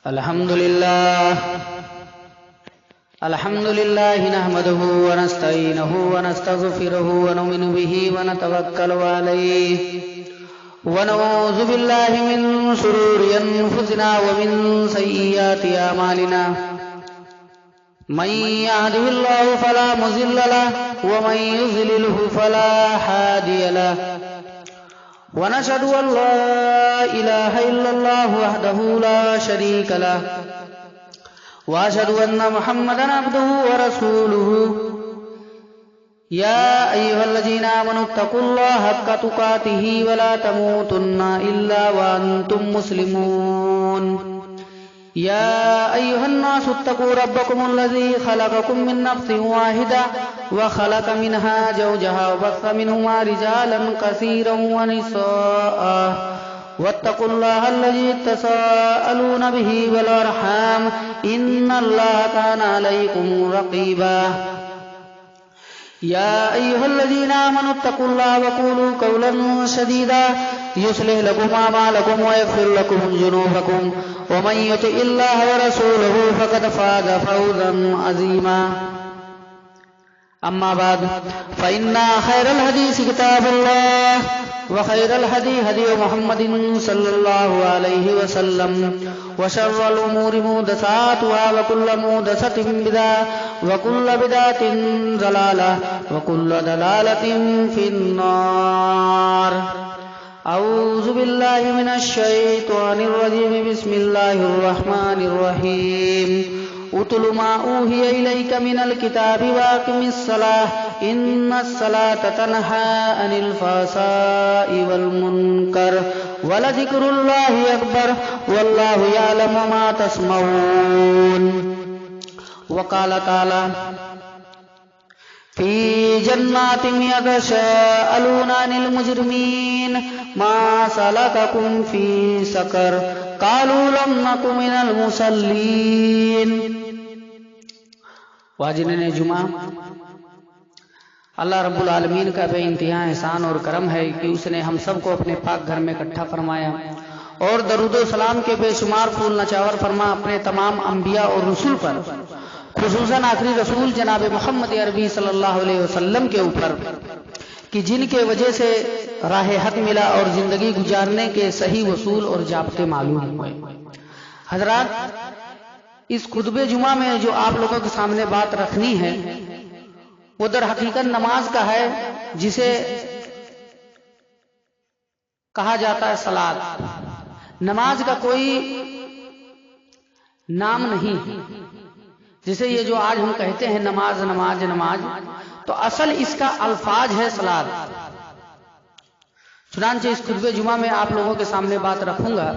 الحمد لله نحمده ونستعينه ونستغفره ونؤمن به ونتوكل عليه ونعوذ بالله من شرور أنفسنا ومن سيئات أعمالنا من يهده الله فلا مضل له ومن يضلله فلا هادي له ونشهد أن لا إله إلا الله وحده لا شريك له وأشهد أن محمدا عبده ورسوله يا أيها الذين آمنوا اتقوا الله حق تقاته ولا تموتن إلا وأنتم مسلمون يا أيها الناس اتقوا ربكم الذي خلقكم من نفس واحدة وخلق منها زوجها وبث منهما رجالا كثيرا ونساء واتقوا الله الذي تساءلون به والأرحام إن الله كان عليكم رقيبا يا أيها الذين آمنوا اتقوا الله وقولوا قولا سديدا يصلح لكم أعمالكم ويغفر لكم ذنوبكم ومن يطع الله ورسوله فقد فاز فوزا عظيما أما بعد فإن خير الحديث كتاب الله وخير الهدي هدي محمد صلى الله عليه وسلم وشر الأمور محدثاتها وكل محدثة بدعة وكل بدعة ضلالة وكل ضلالة في النار. أعوذ بالله من الشيطان الرجيم. بسم الله الرحمن الرحيم. اتل ما اوحي اليك من الكتاب واقم الصلاة ان الصلاة تنهى عن الفحشاء والمنكر ولذكر الله اكبر والله يعلم ما تصنعون. وقال تعالى في جنات يتساءلون عن المجرمين ما سلككم في سقر قالوا لم نك من المصلين. واجرین جمعہ، اللہ رب العالمین کا بے انتہا احسان اور کرم ہے کہ اس نے ہم سب کو اپنے پاک گھر میں اکٹھا فرمایا اور درود و سلام کے بے شمار پھول نچاور فرما اپنے تمام انبیاء اور رسول پر، خصوصاً آخری رسول جناب محمد عربی صلی اللہ علیہ وسلم کے اوپر، کہ جن کے وجہ سے راہ حق ملا اور زندگی گزارنے کے صحیح اصول اور ضابطے معلوم ہوئے. حضرات، اس خطبہ جمعہ میں جو آپ لوگوں کے سامنے بات رکھنی ہے وہ در حقیقت نماز کا ہے، جسے کہا جاتا ہے صلاۃ. نماز کا کوئی نام نہیں، جسے یہ جو آج ہم کہتے ہیں نماز نماز نماز، تو اصل اس کا الفاظ ہے صلاۃ. چنانچہ اس خطبہ جمعہ میں آپ لوگوں کے سامنے بات رکھوں گا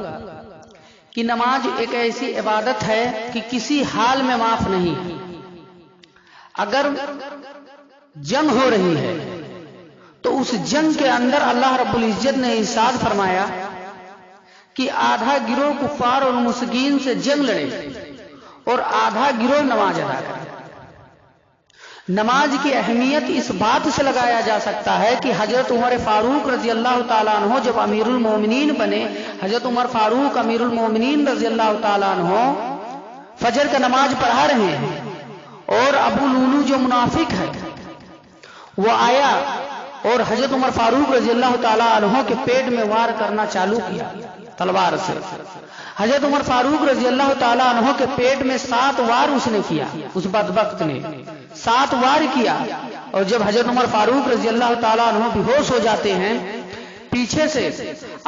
کہ نماز ایک ایسی عبادت ہے کہ کسی حال میں معاف نہیں. اگر جنگ ہو رہی ہے تو اس جنگ کے اندر اللہ رب العزت نے ارشاد فرمایا کہ آدھا گروہ کفار اور مشرکین سے جنگ لڑے اور آدھا گروہ نماز ادا کرے. نماز کی اہمیت اس بات سے لگایا جا سکتا ہے کہ حضرت عمر فاروق رضی اللہ تعالیٰ عنہ جب امیر المومنین بنے، حضرت عمر فاروق امیر المومنین رضی اللہ تعالیٰ عنہ فجر کا نماز پڑھا رہے ہیں اور ابو لولو جو منافق ہے وہ آیا اور حضرت عمر فاروق رضی اللہ تعالیٰ عنہ کے پیٹ میں وار کرنا چالو کیا تلوار سے. حضرت عمر فاروق رضی اللہ تعالیٰ عنہ کے پیٹ میں 7 وار اس نے کیا، اس بدبخت نے 7 وار کیا. اور جب حضرت عمر فاروق رضی اللہ تعالیٰ عنہ بے ہوش ہو جاتے ہیں، پیچھے سے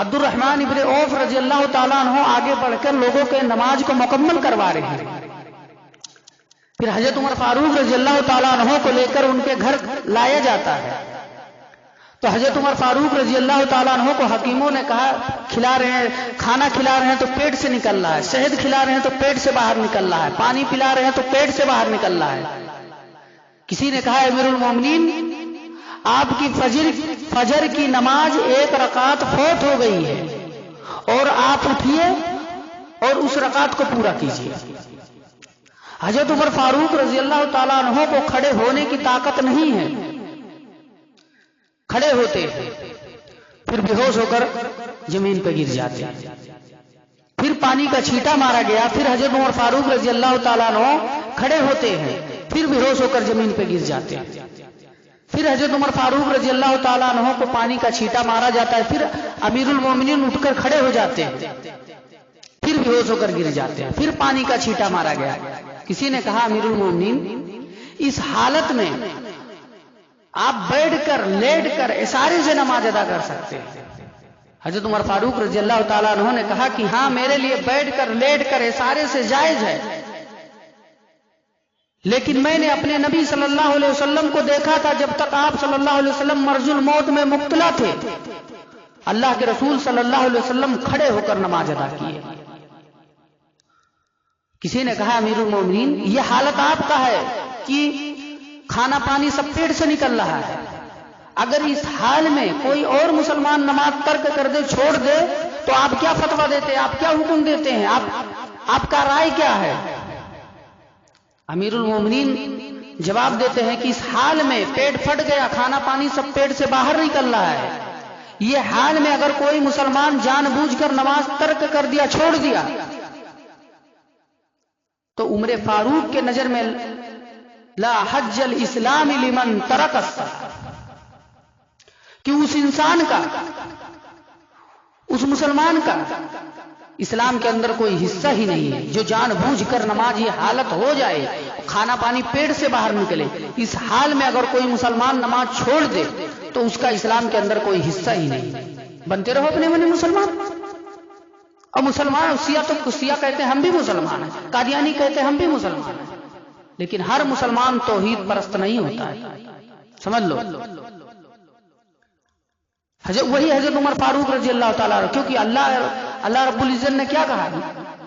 عبد الرحمن ابن عوف رضی اللہ تعالیٰ عنہ آگے بڑھ کر لوگوں کے نماز کو مکمل کروا رہے ہیں. پھر حضرت عمر فاروق رضی اللہ تعالیٰ عنہ کو لے کر ان کے گھر لایا جاتا ہے. تو حضرت عمر فاروق رضی اللہ تعالیٰ عنہ کو حکیموں نے کہا، کھلا رہے ہیں، کھانا کھلا رہے ہیں تو پیٹ سے نکل رہا ہے، شہد کھلا رہے ہیں تو پیٹ سے باہر نکل رہا ہے، پانی پلا رہے ہیں تو پیٹ سے باہر نکل رہا ہے. کسی نے کہا، امیر المومنین آپ کی فجر کی نماز 1 رکعت فوت ہو گئی ہے اور آپ اٹھیے اور اس رکعت کو پورا کیجیے. حضرت عمر فاروق رضی اللہ تعالیٰ عنہ کو کھڑے ہونے کی طاقت نہیں ہے، کھڑے ہوتے پھر بے ہوش ہو کر زمین پہ گر جاتے، پھر پانی کا چھینٹا مارا گیا، پھر حضرت عمر فاروق رضی اللہ تعالیٰ عنہ کھڑے ہوتے ہیں، پھر بے ہوش ہو کر زمین پہ گر جاتے ہیں، پھر حضرت عمر فاروق رضی اللہ تعالیٰ عنہ کو پانی کا چھینٹا مارا جاتا ہے، پھر امیر المومنین اٹھ کر کھڑے ہو جاتے ہیں، پھر بے ہوش ہو کر گر جاتے ہیں، پھر پانی کا چھینٹا مارا گیا۔ کسی نے کہا امیر المومنین اس حالت میں آپ بیٹھ کر لیٹ کر اشارے سے نماز ادا کر سکتے ہیں؟ حضرت عمر فاروق رضی اللہ تعالیٰ عنہ نے کہا کہ ہاں میرے لیے بیٹھ کر لیٹ کر اشارے سے جائز ہے، لیکن میں نے اپنے نبی صلی اللہ علیہ وسلم کو دیکھا تھا جب تک آپ صلی اللہ علیہ وسلم مرض الموت میں مبتلا تھے، اللہ کے رسول صلی اللہ علیہ وسلم کھڑے ہو کر نماز ادا کیے۔ کسی نے کہا امیر المومنین یہ حالت آپ کا ہے کہ کھانا پانی سب پیٹ سے نکل رہا ہے، اگر اس حال میں کوئی اور مسلمان نماز ترک کر دے، چھوڑ دے، تو آپ کیا فتویٰ دیتے ہیں، آپ کیا حکم دیتے ہیں، آپ کا رائے کیا ہے؟ امیر المومنین جواب دیتے ہیں کہ اس حال میں پیٹ پھٹ گیا، کھانا پانی سب پیٹ سے باہر نکل رہا ہے، یہ حال میں اگر کوئی مسلمان جان بوجھ کر نماز ترک کر دیا، چھوڑ دیا، تو عمر فاروق کے نظر میں لا حج الاسلام لمن ترک الصلاۃ، کہ اس انسان کا، اس مسلمان کا اسلام کے اندر کوئی حصہ ہی نہیں ہے جو جان بوجھ کر نماز یہ حالت ہو جائے، کھانا پانی پیٹ سے باہر نکلے، اس حال میں اگر کوئی مسلمان نماز چھوڑ دے تو اس کا اسلام کے اندر کوئی حصہ ہی نہیں۔ بنتے رہو اپنے من مسلمان، اور مسلمان سیاہ کہتے ہیں ہم بھی مسلمان ہیں، قادیانی کہتے ہیں ہم بھی مسلمان ہیں، لیکن ہر مسلمان توحید پرست نہیں ہوتا ہے، سمجھ لو۔ وہی حضرت عمر فاروق رضی اللہ تعالیٰ عنہ، کیونکہ اللہ رب العزت نے کیا کہا،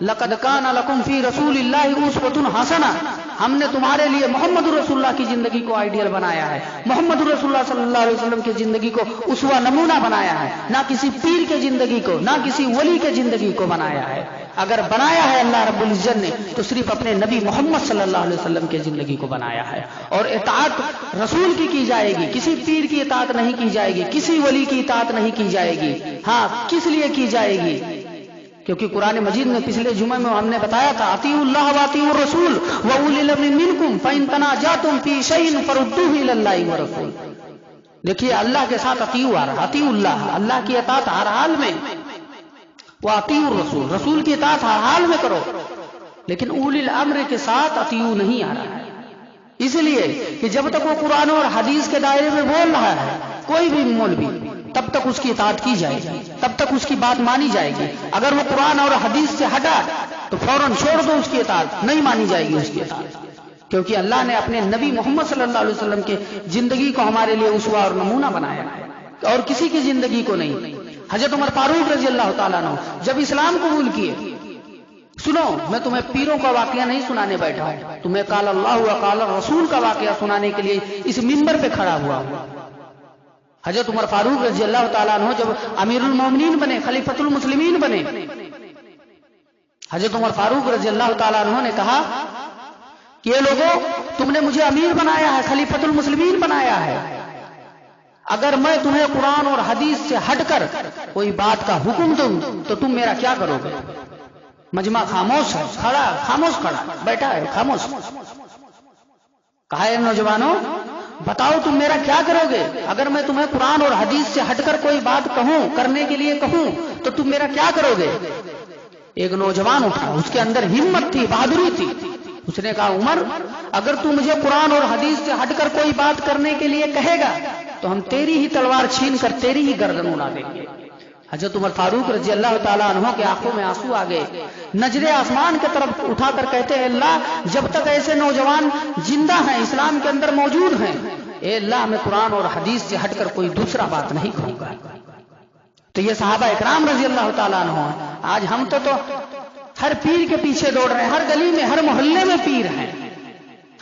لَقَدْ كَانَ لَكُمْ فِي رَسُولِ اللَّهِ أُسْوَةٌ حَسَنَةٌ، ہم نے تمہارے لیے محمد رسول اللہ کی زندگی کو آئیڈیل بنایا ہے، محمد رسول اللہ صلی اللہ علیہ وسلم کی زندگی کو اسوہ نمونہ بنایا ہے، نہ کسی پیر کے زندگی کو، نہ کسی ولی کے زندگی کو بنایا ہے۔ اگر بنایا ہے اللہ رب العزت نے تو صرف اپنے نبی محمد صلی اللہ علیہ وسلم کے زندگی کو بنایا ہے، اور اطاعت رسول کی جائے گی، کسی پیر کی اطاعت نہیں کی جائے گی، کسی ولی کی اطاعت نہیں کی جائے گی۔ ہاں کس لیے کی جائے گی؟ کیونکہ قرآن مجید میں پچھلے جمعے میں ہم نے بتایا تھا، اطیعوا اللہ واطیعوا الرسول واولی الامر منکم فان تنازعتم فی شیء فردوہ الی اللہ والرسول۔ دیکھیے اللہ کے ساتھ اطیعوا اللہ، اللہ کی اطاعت ہر حال میں، واطیعوا الرسول، رسول کی اطاعت ہر حال میں کرو، لیکن اولی الامر کے ساتھ اطیعوا نہیں آ رہا ہے، اس لیے کہ جب تک وہ قرآن اور حدیث کے دائرے میں بول رہا ہے کوئی بھی مولوی، تب تک اس کی اطاعت کی جائے گی، تب تک اس کی بات مانی جائے گی۔ اگر وہ قرآن اور حدیث سے ہٹا تو فوراً چھوڑ دو، اس کی اطاعت نہیں مانی جائے گی، اس کی اطاعت، کیونکہ اللہ نے اپنے نبی محمد صلی اللہ علیہ وسلم کے زندگی کو ہمارے لیے اسوہ اور نمونہ بنایا ہے، اور کسی کی زندگی کو نہیں۔ حضرت عمر فاروق رضی اللہ تعالیٰ عنہ جب اسلام قبول کیے، سنو میں تمہیں پیروں کا واقعہ نہیں سنانے بیٹھا ہوں، تمہیں قال اللہ و قال رسول کا واقعہ سنانے کے لیے اس منبر پہ کھڑا ہوا ہوں۔ حضرت عمر فاروق رضی اللہ تعالیٰ عنہ جب امیر المومنین بنے، خلیفۃ المسلمین بنے، حضرت عمر فاروق رضی اللہ تعالیٰ عنہ نے کہا کہ یہ لوگوں تم نے مجھے امیر بنایا ہے، خلیفۃ المسلمین بنایا ہے، اگر میں تمہیں قرآن اور حدیث سے ہٹ کر کوئی بات کا حکم دوں تو تم میرا کیا کرو گے؟ مجمع خاموش ہے، خاموش کھڑا بیٹھا ہے، خاموش۔ کہا ہے نوجوانوں بتاؤ تم میرا کیا کرو گے؟ اگر میں تمہیں قرآن اور حدیث سے ہٹ کر کوئی بات کہوں، کرنے کے لیے کہوں تو تم میرا کیا کرو گے؟ ایک نوجوان اٹھا، اس کے اندر ہمت تھی، بہادری تھی، اس نے کہا عمر اگر تو مجھے قرآن اور حدیث سے ہٹ کر کوئی بات کرنے کے لیے کہے گا تو ہم تیری ہی تلوار چھین کر تیری ہی گردن اڑا دیں گے۔ حضرت عمر فاروق رضی اللہ تعالیٰ عنہ کے آنکھوں میں آنسو آ گئے، نظریں آسمان کی طرف اٹھا کر کہتے ہیں اللہ جب تک ایسے نوجوان زندہ ہیں، اسلام کے اندر موجود ہیں، اے اللہ میں قرآن اور حدیث سے ہٹ کر کوئی دوسرا بات نہیں کہوں گا۔ تو یہ صحابہ اکرام رضی اللہ تعالیٰ عنہ ہیں۔ آج ہم تو ہر پیر کے پیچھے دوڑ رہے ہیں، ہر گلی میں ہر محلے میں پیر ہیں،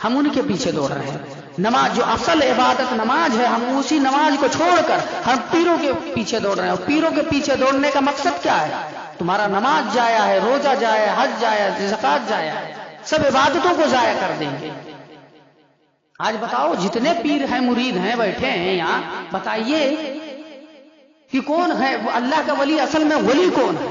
ہم ان کے پیچھے دوڑ رہے ہیں۔ نماز جو اصل عبادت نماز ہے، ہم اسی نماز کو چھوڑ کر ہم پیروں کے پیچھے دوڑ رہے ہیں، اور پیروں کے پیچھے دوڑنے کا مقصد کیا ہے؟ تمہارا نماز جایا ہے، روزہ جایا ہے، حج جایا ہے، زکات جایا ہے، سب عبادتوں کو ضائع کر دیں گے۔ آج بتاؤ جتنے پیر ہیں، مرید ہیں، بیٹھے ہیں یہاں، بتائیے کہ کون ہے اللہ کا ولی؟ اصل میں ولی کون ہے؟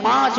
5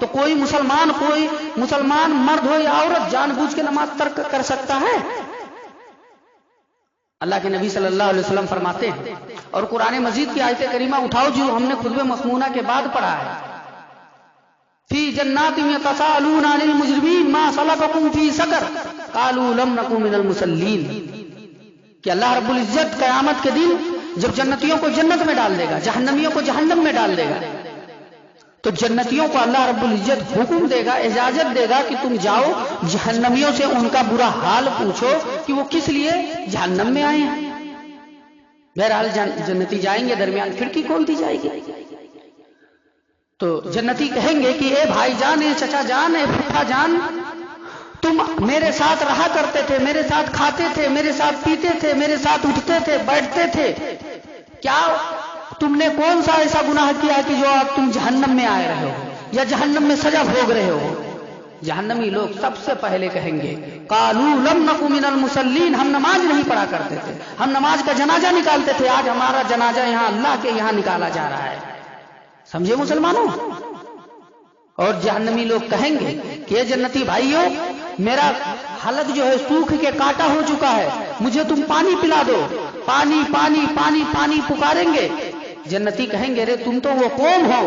تو کوئی مسلمان مرد ہو یا عورت جان بوجھ کے نماز ترک کر سکتا ہے؟ اللہ کے نبی صلی اللہ علیہ وسلم فرماتے ہیں، اور قرآن مجید کی آیت کریمہ اٹھاؤ جو ہم نے خطبہ مسمونہ کے بعد پڑھا ہے، فی جنات یتساءلون عن المجرمین ما سلککم فی سقر قالوا لم نک من المصلین، کہ اللہ رب العزت قیامت کے دن جب جنتیوں کو جنت میں ڈال دے گا، جہنمیوں کو جہنم میں ڈال دے گا، تو جنتیوں کو اللہ رب العزت حکم دے گا، اجازت دے گا کہ تم جاؤ جہنمیوں سے ان کا برا حال پوچھو کہ وہ کس لیے جہنم میں آئے ہیں۔ بہرحال جنتی جائیں گے، درمیان کھڑکی کھول دی جائے گی، تو جنتی کہیں گے کہ اے بھائی جان، اے چچا جان، اے پھپھا جان، تم میرے ساتھ رہا کرتے تھے، میرے ساتھ کھاتے تھے، میرے ساتھ پیتے تھے، میرے ساتھ اٹھتے تھے، بیٹھتے تھے، کیا تم نے کون سا ایسا گناہ کیا کہ جو آپ تم جہنم میں آئے رہے ہو یا جہنم میں سزا بھوگ رہے ہو؟ جہنمی لوگ سب سے پہلے کہیں گے قالوا لم نک من المصلین، ہم نماز نہیں پڑھا کرتے تھے، ہم نماز کا جنازہ نکالتے تھے، آج ہمارا جنازہ یہاں اللہ کے یہاں نکالا جا رہا ہے۔ سمجھے مسلمانوں؟ اور جہنمی لوگ کہیں گے کہ اے جنتی بھائیو، میرا حلق جو ہے سوکھ کے کاٹا ہو چکا ہے، مجھے تم پانی پلا دو، پانی پانی پانی پانی پکاریں گے۔ جنتی کہیں گے رے تم تو وہ قوم ہو،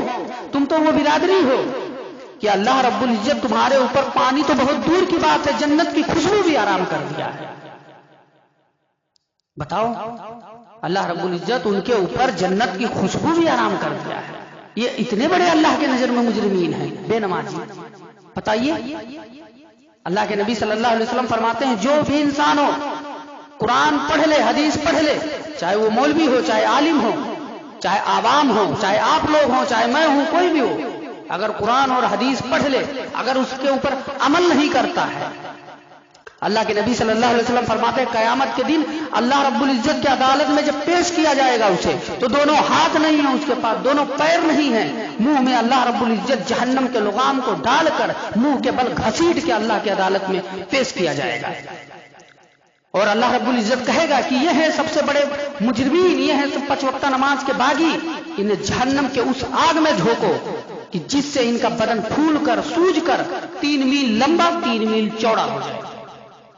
تم تو وہ برادری ہو کہ اللہ رب العزت تمہارے اوپر پانی تو بہت دور کی بات ہے، جنت کی خوشبو بھی آرام کر دیا ہے۔ بتاؤ، اللہ رب العزت ان کے اوپر جنت کی خوشبو بھی آرام کر دیا ہے۔ یہ اتنے بڑے اللہ کے نظر میں مجرمین ہیں، بے نمازی۔ بتائیے، اللہ کے نبی صلی اللہ علیہ وسلم فرماتے ہیں جو بھی انسان ہو، قرآن پڑھ لے، حدیث پڑھ لے، چاہے وہ مولوی ہو، چاہے عالم ہو، چاہے عوام ہو، چاہے آپ لوگ ہوں، چاہے میں ہوں، کوئی بھی ہو، اگر قرآن اور حدیث پڑھ لے، اگر اس کے اوپر عمل نہیں کرتا ہے، اللہ کے نبی صلی اللہ علیہ وسلم فرماتے ہیں قیامت کے دن اللہ رب العزت کی عدالت میں جب پیش کیا جائے گا اسے، تو دونوں ہاتھ نہیں ہیں اس کے پاس، دونوں پیر نہیں ہیں، منہ میں اللہ رب العزت جہنم کے لغام کو ڈال کر منہ کے بل گھسیٹ کے اللہ کی عدالت میں پیش کیا جائے گا، اور اللہ رب العزت کہے گا کہ یہ ہیں سب سے بڑے مجرمین، یہ ہیں سب 5 وقتہ نماز کے باغی، انہیں جہنم کے اس آگ میں جھونکو کہ جس سے ان کا بدن پھول کر سوج کر 3 میل لمبا 3 میل چوڑا ہو جائے،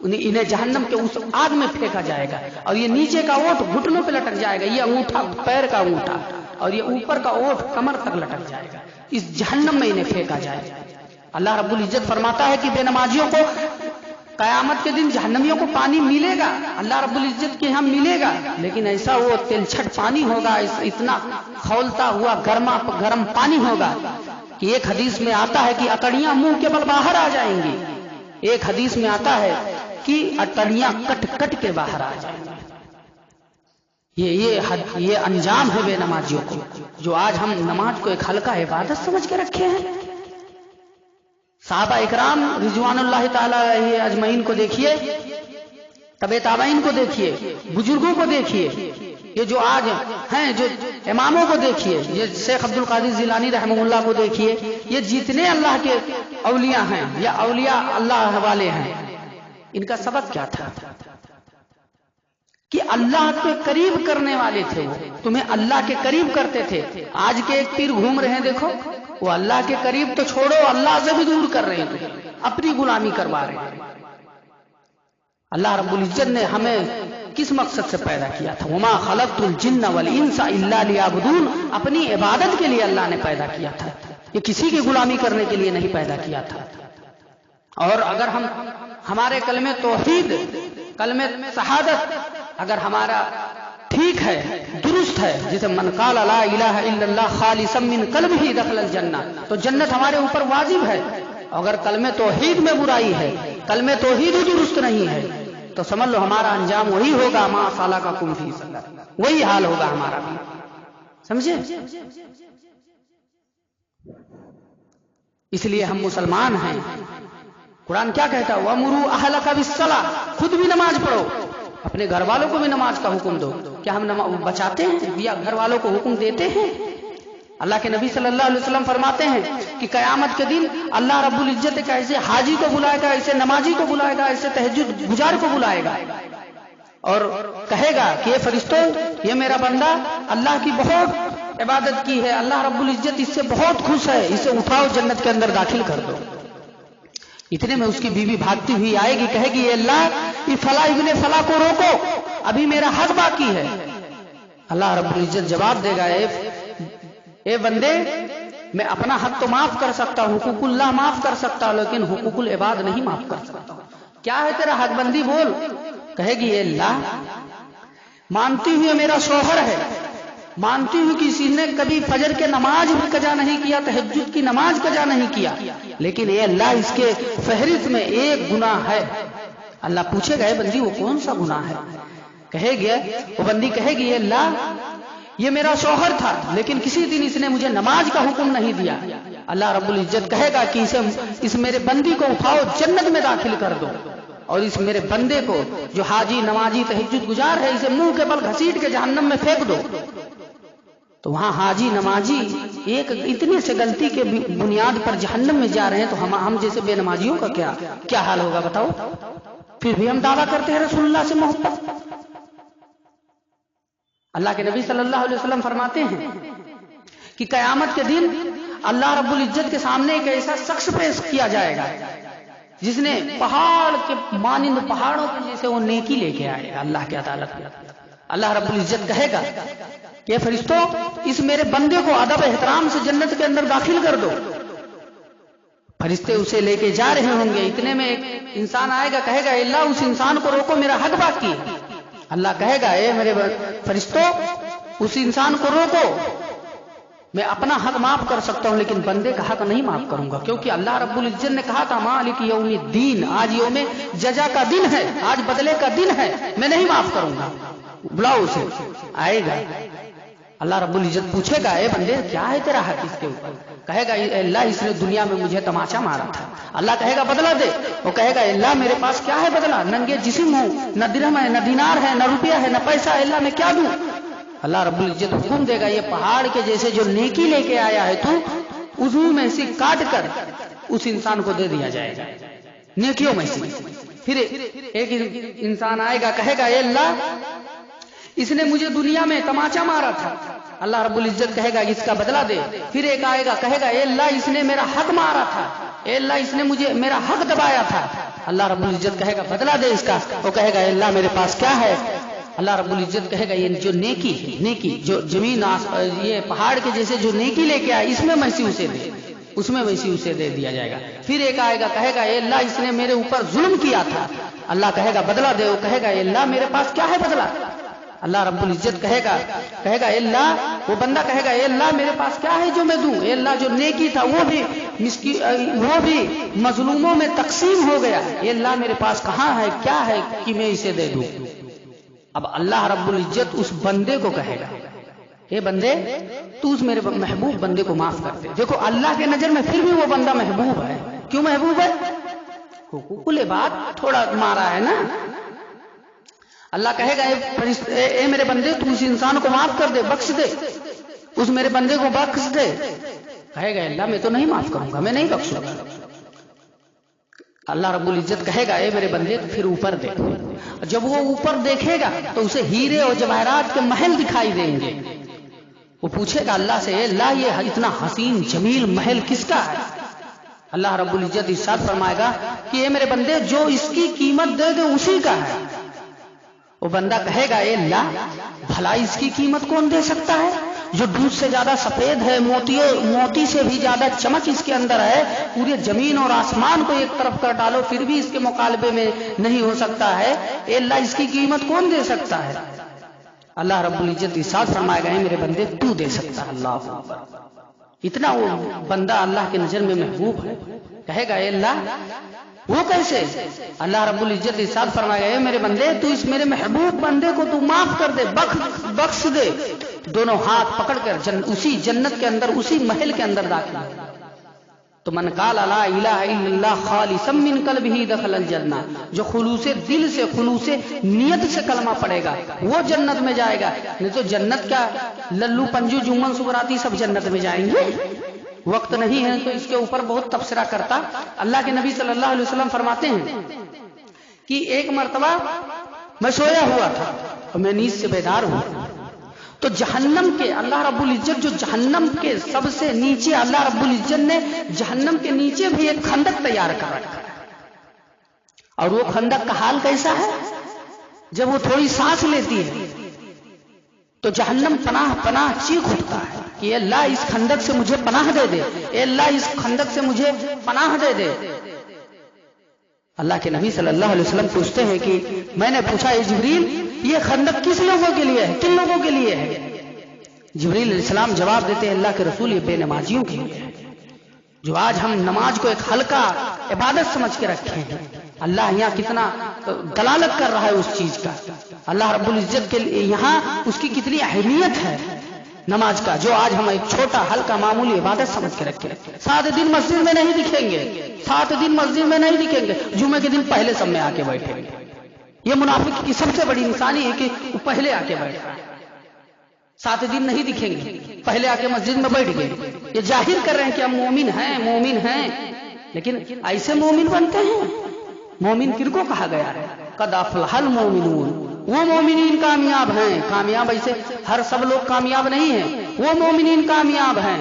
انہیں جہنم کے اس آگ میں پھینکا جائے گا، اور یہ نیچے کا اونٹ گھٹنوں پہ لٹک جائے گا، یہ انگوٹھا پیر کا انگوٹھا، اور یہ اوپر کا اونٹ کمر تک لٹک جائے گا، اس جہنم میں انہیں پھینکا جائے گا۔ اللہ رب العزت فرماتا ہے کہ بے نمازیوں کو قیامت کے دن جہنمیوں کو پانی ملے گا، اللہ رب العزت کے یہاں ملے گا، لیکن ایسا وہ تلچھٹ پانی ہوگا، اتنا کھولتا ہوا گرم پانی ہوگا کہ ایک حدیث میں آتا ہے کہ اکڑیاں منہ کے بل باہر آ جائیں گی، ایک حدیث میں آتا ہے کہ اٹڑیاں کٹ کٹ کے باہر آ جائیں گی۔ یہ انجام ہے بے نمازیوں کو، جو آج ہم نماز کو ایک ہلکا عبادت سمجھ کے رکھے ہیں۔ صحابہ اکرام رضوان اللہ تعالی علیہ اجمعین کو دیکھیے، تبع تابعین کو دیکھیے، بزرگوں کو دیکھیے، یہ جو آج ہیں جو اماموں کو دیکھیے، یہ شیخ عبد القادر جیلانی رحمہ اللہ کو دیکھیے، یہ جتنے اللہ کے اولیاء ہیں یا اولیاء اللہ والے ہیں، ان کا سبق کیا تھا کہ اللہ کے قریب کرنے والے تھے، وہ تمہیں اللہ کے قریب کرتے تھے۔ آج کے ایک پیر گھوم رہے ہیں، دیکھو وہ اللہ کے قریب تو چھوڑو، اللہ سے بھی دور کر رہے ہیں، اپنی غلامی کروا رہے ہیں۔ اللہ رب العزت نے ہمیں کس مقصد سے پیدا کیا تھا؟ وما خلقت الجن والانس الا لیعبدون، اپنی عبادت کے لیے اللہ نے پیدا کیا تھا، یہ کسی کی غلامی کرنے کے لیے نہیں پیدا کیا تھا۔ اور اگر ہمارے کلمہ توحید، کلمہ شہادت اگر ہمارا ٹھیک ہے، درست ہے، جیسے من قال لا الہ الا اللہ خالصا من قلبہ دخل الجنہ، تو جنت ہمارے اوپر واجب ہے۔ اگر کلمہ توحید میں برائی ہے، کلمہ توحید درست نہیں ہے، تو سمجھ لو ہمارا انجام وہی ہوگا، ما سلککم فی سقر، وہی حال ہوگا ہمارا بھی، سمجھے؟ اس لیے ہم مسلمان ہیں۔ قرآن کیا کہتا ہے؟ وَأْمُرُوا أَهْلَكَ بِالصَّلَاةِ، خود بھی نماز پڑھو، اپنے گھر والوں کو بھی نماز کا حکم دو۔ کیا ہم بچاتے ہیں یا گھر والوں کو حکم دیتے ہیں؟ اللہ کے نبی صلی اللہ علیہ وسلم فرماتے ہیں کہ قیامت کے دن اللہ رب العزت ایک ایسے حاجی کو بلائے گا، ایسے نمازی کو بلائے گا، ایسے تہجد گزار کو بلائے گا، اور کہے گا کہ یہ فرشتوں، یہ میرا بندہ اللہ کی بہت عبادت کی ہے، اللہ رب العزت اس سے بہت خوش ہے، اسے اٹھاؤ جنت کے اندر داخل کر دو۔ اتنے میں اس کی بیوی بھاگتی ہوئی آئے گی، کہے گی اے اللہ یہ فلاں ابن فلاں کو روکو، ابھی میرا حق باقی ہے۔ اللہ رب العزت جواب دے گا اے بندے، میں اپنا حق تو معاف کر سکتا ہوں، حقوق اللہ معاف کر سکتا ہوں، لیکن حقوق العباد نہیں معاف کر سکتا ہوں۔ کیا ہے تیرا حق بندی بول؟ کہے گی اے اللہ مانتی ہوئی میرا شوہر ہے، مانتی ہوں کہ اسی نے کبھی فجر کے نماز بھی قضا نہیں کیا، تہجد کی نماز قضا نہیں کیا، لیکن اے اللہ اس کے فہرست میں ایک گناہ ہے۔ اللہ پوچھے گا اے بندی وہ کون سا گناہ ہے؟ کہے گی وہ بندی کہے گی اے اللہ یہ میرا شوہر تھا، لیکن کسی دن اس نے مجھے نماز کا حکم نہیں دیا۔ اللہ رب العزت کہے گا کہ اس میرے بندی کو اٹھاؤ جنت میں داخل کر دو، اور اس میرے بندے کو جو حاجی نمازی تہجد گزار ہے اسے منہ کے بل گھسیٹ کے جہنم میں پھینک دو۔ تو وہاں حاجی نمازی ایک اتنے سے غلطی کے بنیاد پر جہنم میں جا رہے ہیں، تو ہم جیسے بے نمازیوں کا کیا حال ہوگا بتاؤ؟ پھر بھی ہم دعویٰ کرتے ہیں رسول اللہ سے محبت۔ اللہ کے نبی صلی اللہ علیہ وسلم فرماتے ہیں کہ قیامت کے دن اللہ رب العزت کے سامنے ایک ایسا شخص پیش کیا جائے گا جس نے پہاڑ کے مانند پہاڑوں کے جیسے وہ نیکی لے کے آئے گا اللہ کی عدالت میں۔ اللہ رب العزت کہے گا کہ فرشتوں اس میرے بندے کو ادب احترام سے جنت کے اندر داخل کر دو۔ فرشتے اسے لے کے جا رہے ہوں گے، اتنے میں ایک انسان آئے گا، کہے گا اے اللہ اس انسان کو روکو، میرا حق باقی ہے۔ اللہ کہے گا اے میرے فرشتوں اس انسان کو روکو، میں اپنا حق معاف کر سکتا ہوں لیکن بندے کا حق نہیں معاف کروں گا، کیونکہ اللہ رب العزت نے کہا تھا مالک یوم الدین، آج یوم جزا کا دن ہے، آج بدلے کا دن ہے، میں نہیں معاف کروں گا۔ بلاؤ اسے، آئے گا۔ اللہ رب العزت پوچھے گا اے بندے کیا ہے تیرا حق اس کے اوپر؟ کہے گا اے اللہ اس نے دنیا میں مجھے تماشا مارا تھا۔ اللہ کہے گا بدلہ دے، وہ کہے گا اے اللہ میرے پاس کیا ہے بدلہ؟ ننگے جسم ہوں، نہ درہم ہے، نہ دینار ہے، نہ روپیہ ہے، نہ پیسہ ہے، اللہ میں کیا دوں؟ اللہ رب العزت حکم دے گا یہ پہاڑ کے جیسے جو نیکی لے کے آیا ہے تو عضو میں سے کاٹ کر اس انسان کو دے دیا جائے گا نیکیوں میں سے۔ پھر ایک انسان آئے گا، کہے گا اے اللہ اس نے مجھے دنیا میں تماچا مارا تھا، اللہ رب العزت کہے گا اس کا بدلہ دے۔ پھر ایک آئے گا، کہے گا اے اللہ اس نے میرا حق مارا تھا، اے اللہ اس نے مجھے میرا حق دبایا تھا، اللہ رب العزت کہے گا بدلہ دے اس کا۔ وہ کہے گا اے اللہ میرے پاس کیا ہے؟ اللہ رب العزت کہے گا یہ جو نیکی ہے، نیکی جو زمین یہ پہاڑ کے جیسے جو نیکی لے کے آئے اس میں میں سے اسے دے، اس میں ویسی اسے دے دیا جائے گا۔ پھر ایک آئے گا، کہے گا اے اللہ اس نے میرے اوپر ظلم کیا تھا، اللہ کہے گا بدلہ دے۔ وہ کہے گا اے اللہ میرے پاس کیا ہے بدلہ؟ اللہ رب العزت کہے گا اے اللہ، وہ بندہ کہے گا اے اللہ میرے پاس کیا ہے جو میں دوں؟ اے اللہ جو نیکی تھا وہ بھی مظلوموں میں تقسیم ہو گیا، اے اللہ میرے پاس کہاں ہے، کیا ہے کہ میں اسے دے دوں؟ اب اللہ رب العزت اس بندے کو کہے گا اے بندے تو اس میرے محبوب بندے کو معاف کر دے۔ دیکھو اللہ کے نظر میں پھر بھی وہ بندہ محبوب ہے۔ کیوں محبوب ہے؟ حقوق العباد تھوڑا مارا ہے نا۔ اللہ کہے گا اے میرے بندے تو اس انسان کو معاف کر دے، بخش دے، اس میرے بندے کو بخش دے۔ کہے گا اللہ میں تو نہیں معاف کروں گا، میں نہیں بخشوں گا۔ اللہ رب العزت کہے گا اے میرے بندے تو پھر اوپر دیکھ۔ جب وہ اوپر دیکھے گا تو اسے ہیرے اور جواہرات کے محل دکھائی دیں گے۔ وہ پوچھے گا اللہ سے اے اللہ یہ اتنا حسین جمیل محل کس کا ہے؟ اللہ رب العزت ارشاد فرمائے گا کہ اے میرے بندے جو اس کی قیمت دے دے اسی کا ہے۔ وہ بندہ کہے گا اے اللہ بھلا اس کی قیمت کون دے سکتا ہے؟ جو دودھ سے زیادہ سفید ہے، موتی سے بھی زیادہ چمک اس کے اندر ہے، پورے زمین اور آسمان کو ایک طرف کر ڈالو پھر بھی اس کے مقابلے میں نہیں ہو سکتا ہے۔ اے اللہ اس کی قیمت کون دے سکتا ہے؟ اللہ رب العزت ارشاد فرمائے گا میرے بندے تو دے سکتا ہے۔ اللہ اکبر، اتنا وہ بندہ اللہ کے نظر میں محبوب ہے۔ کہے گا اے اللہ وہ کیسے؟ اللہ رب العزت ارشاد فرمائے گا اے میرے بندے تو اس میرے محبوب بندے کو تو معاف کر دے، بخش دے۔ دونوں ہاتھ پکڑ کر اسی جنت کے اندر اسی محل کے اندر داخل تو من قال لا الہ الا اللہ خالصا من قلبہ دخل الجنہ، جو خلوص دل سے خلوص نیت سے کلمہ پڑے گا وہ جنت میں جائے گا۔ نہیں تو جنت کیا للو پنجو جمن سبراتی سب جنت میں جائیں گے؟ وقت نہیں ہے تو اس کے اوپر بہت تبصرہ کرتا۔ اللہ کے نبی صلی اللہ علیہ وسلم فرماتے ہیں کہ ایک مرتبہ میں سویا ہوا تھا اور میں نیند سے بیدار ہوا تو جہنم کے اللہ رب العزت جو جہنم کے سب سے نیچے اللہ رب العزت نے جہنم کے نیچے بھی ایک خندق تیار کر رکھا ہے. اور وہ خندق کا حال کیسا ہے؟ جب وہ تھوڑی سانس لیتی ہے تو جہنم پناہ پناہ چیخ اٹھتا ہے کہ اے اللہ اس خندق سے مجھے پناہ دے دے، اے اللہ اس خندق سے مجھے پناہ دے دے. اللہ کے نبی صلی اللہ علیہ وسلم پوچھتے ہیں کہ میں نے پوچھا اے جبریل یہ خندق کس لوگوں کے لیے ہے، کن لوگوں کے لیے ہے؟ جبریل علیہ السلام جواب دیتے ہیں اللہ کے رسول یہ بے نمازیوں کے لیے ہے، جو آج ہم نماز کو ایک ہلکا عبادت سمجھ کے رکھے ہیں. اللہ یہاں کتنا دلالت کر رہا ہے اس چیز کا. اللہ رب العزت کے لیے یہاں اس کی کتنی اہمیت ہے نماز کا، جو آج ہم ایک چھوٹا ہلکا معمولی عبادت سمجھ کے رکھے. 7 دن مسجد میں نہیں دکھیں گے، 7 دن مسجد میں نہیں دکھیں گے، جمعے کے دن پہلے سب میں آ کے بیٹھیں گے. یہ منافق کی سب سے بڑی نشانی ہے کہ وہ پہلے آ کے بیٹھا ہے. 7 دن نہیں دکھیں گے، پہلے آ کے مسجد میں بیٹھ گئے. یہ ظاہر کر رہے ہیں کہ ہم مومن ہیں، مومن ہیں، لیکن ایسے مومن بنتے ہیں. مومن کن کو کہا گیا ہے؟ قد افلح المومنون، وہ مومنین کامیاب ہیں. کامیاب ایسے ہر سب لوگ کامیاب نہیں ہیں، وہ مومنین کامیاب ہیں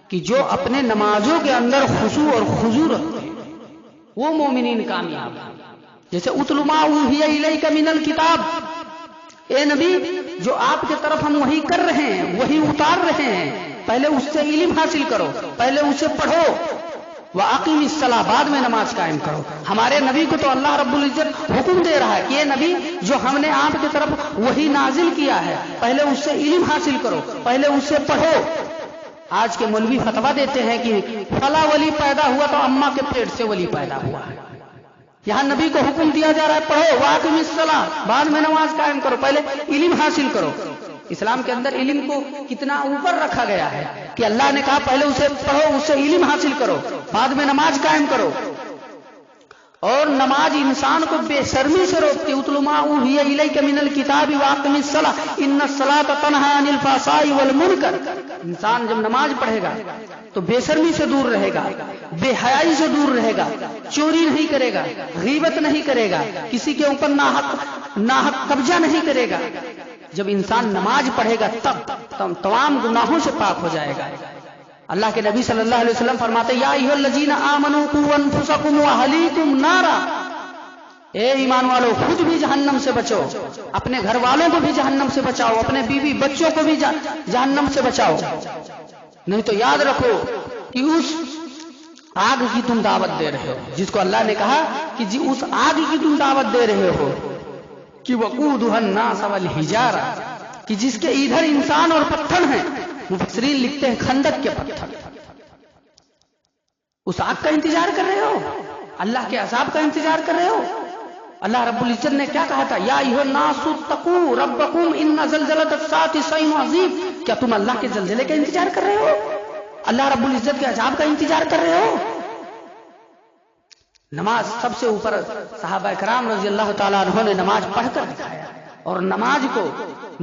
کہ جو اپنے نمازوں کے اندر خشوع اور خضوع رکھتے ہیں، وہ مومنین کامیاب ہیں. جیسے اتل ما اوحی الیک من الکتاب، اے نبی جو آپ کے طرف ہم وہی کر رہے ہیں، وہی اتار رہے ہیں، پہلے اس سے علم حاصل کرو، پہلے اسے پڑھو. وَأَقِمِ الصَّلَاةَ، بعد میں نماز قائم کرو. ہمارے نبی کو تو اللہ رب العزت حکم دے رہا ہے کہ یہ نبی جو ہم نے آپ کی طرف وہی نازل کیا ہے، پہلے اس سے علم حاصل کرو، پہلے اس سے پڑھو. آج کے مولوی فتویٰ دیتے ہیں کہ فلاں ولی پیدا ہوا تو اماں کے پیٹ سے ولی پیدا ہوا ہے. یہاں نبی کو حکم دیا جا رہا ہے پڑھو، وَأَقِمِ الصَّلَاةَ، بعد میں نماز قائم کرو، پہلے علم حاصل کرو. اسلام کے اندر علم کو کتنا اوپر رکھا گیا ہے کہ اللہ نے کہا پہلے اسے پڑھو، اس سے علم حاصل کرو، بعد میں نماز قائم کرو. اور نماز انسان کو بے شرمی سے روکتی. اتل ما اوحی الیک من الکتاب واقم الصلاۃ ان الصلاۃ تنہی عن الفحشاء والمنکر. انسان جب نماز پڑھے گا تو بے شرمی سے دور رہے گا، بے حیائی سے دور رہے گا، چوری نہیں کرے گا، غیبت نہیں کرے گا، کسی کے اوپر ناحق قبضہ نہیں کرے گا. جب انسان نماز پڑھے گا تب تمام گناہوں سے پاک ہو جائے گا. اللہ کے نبی صلی اللہ علیہ وسلم فرماتے یا ایھا الذین آمنوا قوا انفسکم واہلیکم نارا، اے ایمان والو خود بھی جہنم سے بچو، اپنے گھر والوں کو بھی جہنم سے بچاؤ، اپنے بیوی بچوں کو بھی جہنم سے بچاؤ. نہیں تو یاد رکھو کہ اس آگ کی تم دعوت دے رہے ہو جس کو اللہ نے کہا کہ جی اس آگ کی تم دعوت دے رہے ہو کہ وقودها الناس والحجارہ، کہ جس کے ادھر انسان اور پتھر ہیں. مفسرین لکھتے ہیں خندق کے پتھر. اس آگ کا انتظار کر رہے ہو؟ اللہ کے عذاب کا انتظار کر رہے ہو؟ اللہ رب العزت نے کیا کہا تھا؟ یا ایھا الناس اتقوا ربکم ان زلزلۃ الساعۃ شیء عظیم. کیا تم اللہ کے زلزلے کا انتظار کر رہے ہو؟ اللہ رب العزت کے عذاب کا انتظار کر رہے ہو؟ نماز سب سے اوپر. صحابہ کرام رضی اللہ تعالیٰ عنہ نے نماز پڑھ کر دکھایا، اور نماز کو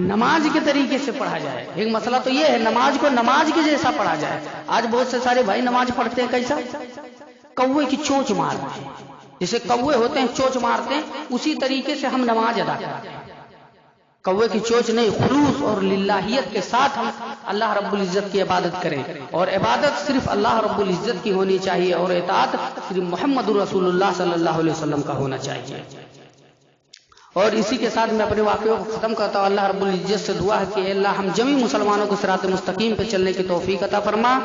نماز کے طریقے سے پڑھا جائے. ایک مسئلہ تو یہ ہے نماز کو نماز کے جیسا پڑھا جائے. آج بہت سے سارے بھائی نماز پڑھتے ہیں کیسا؟ کوے کی چونچ مارتے ہیں. جیسے کوے ہوتے ہیں چونچ مارتے ہیں، اسی طریقے سے ہم نماز ادا کرتے ہیں. کوے کی چونچ نہیں، خلوص اور للہیت کے ساتھ ہم اللہ رب العزت کی عبادت کریں. اور عبادت صرف اللہ رب العزت کی ہونی چاہیے، اور اطاعت صرف محمد رسول اللہ صلی اللہ علیہ وسلم کا ہونا چاہیے. اور اسی کے ساتھ میں اپنے واقعوں کو ختم کرتا ہوں. اللہ رب العزت سے دعا ہے کہ اللہ ہم جمی مسلمانوں کو صراط مستقیم پہ چلنے کی توفیق عطا فرما.